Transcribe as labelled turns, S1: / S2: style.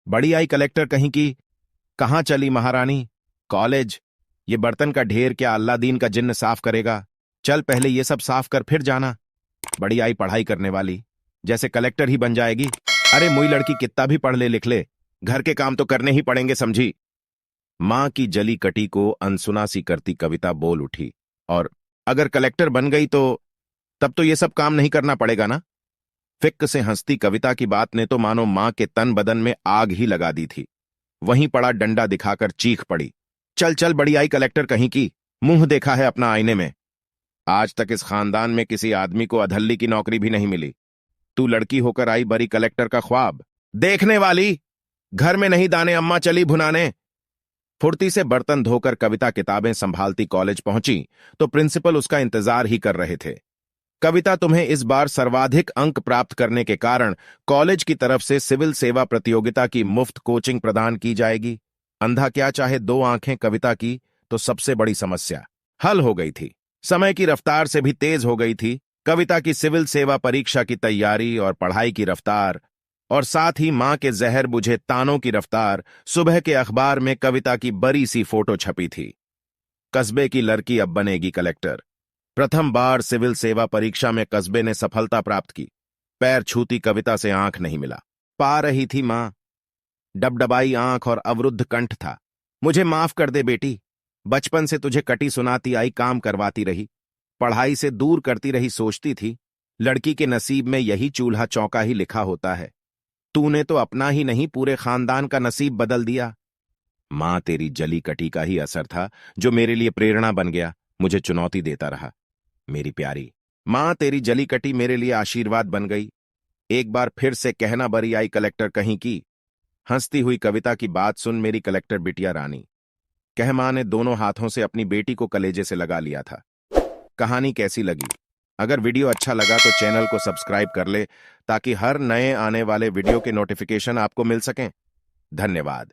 S1: बड़ी आई कलेक्टर कहीं की। कहाँ चली महारानी? कॉलेज? ये बर्तन का ढेर क्या अल्लादीन का जिन्न साफ करेगा? चल पहले ये सब साफ कर फिर जाना। बड़ी आई पढ़ाई करने वाली, जैसे कलेक्टर ही बन जाएगी। अरे मुई लड़की कितना भी पढ़ ले लिख ले, घर के काम तो करने ही पड़ेंगे समझी। मां की जली कटी को अनसुना सी करती कविता बोल उठी, और अगर कलेक्टर बन गई तो तब तो ये सब काम नहीं करना पड़ेगा ना। फिक्क से हंसती कविता की बात ने तो मानो मां के तन बदन में आग ही लगा दी थी। वहीं पड़ा डंडा दिखाकर चीख पड़ी, चल चल बड़ी आई कलेक्टर कहीं की, मुंह देखा है अपना आईने में। आज तक इस खानदान में किसी आदमी को अधल्ली की नौकरी भी नहीं मिली। तू लड़की होकर आई बड़ी कलेक्टर का ख्वाब देखने वाली। घर में नहीं दाने अम्मा चली भुनाने। फुर्ती से बर्तन धोकर कविता किताबें संभालती कॉलेज पहुंची तो प्रिंसिपल उसका इंतजार ही कर रहे थे। कविता, तुम्हें इस बार सर्वाधिक अंक प्राप्त करने के कारण कॉलेज की तरफ से सिविल सेवा प्रतियोगिता की मुफ्त कोचिंग प्रदान की जाएगी। अंधा क्या चाहे दो आंखें कविता की तो सबसे बड़ी समस्या हल हो गई थी। समय की रफ्तार से भी तेज हो गई थी कविता की सिविल सेवा परीक्षा की तैयारी और पढ़ाई की रफ्तार, और साथ ही मां के जहर बुझे तानों की रफ्तार। सुबह के अखबार में कविता की बड़ी सी फोटो छपी थी। कस्बे की लड़की अब बनेगी कलेक्टर। प्रथम बार सिविल सेवा परीक्षा में कस्बे ने सफलता प्राप्त की। पैर छूती कविता से आंख नहीं मिला पा रही थी मां। डबडबाई आंख और अवरुद्ध कंठ था। मुझे माफ कर दे बेटी, बचपन से तुझे कटी सुनाती आई, काम करवाती रही, पढ़ाई से दूर करती रही, सोचती थी लड़की के नसीब में यही चूल्हा चौका ही लिखा होता है। तूने तो अपना ही नहीं पूरे खानदान का नसीब बदल दिया। मां, तेरी जली कटी का ही असर था जो मेरे लिए प्रेरणा बन गया, मुझे चुनौती देता रहा। मेरी प्यारी मां, तेरी जली कटी मेरे लिए आशीर्वाद बन गई। एक बार फिर से कहना बड़ी आई कलेक्टर कहीं की। हंसती हुई कविता की बात सुन मेरी कलेक्टर बिटिया रानी, कह मां ने दोनों हाथों से अपनी बेटी को कलेजे से लगा लिया था। कहानी कैसी लगी? अगर वीडियो अच्छा लगा तो चैनल को सब्सक्राइब कर ले ताकि हर नए आने वाले वीडियो के नोटिफिकेशन आपको मिल सकें। धन्यवाद।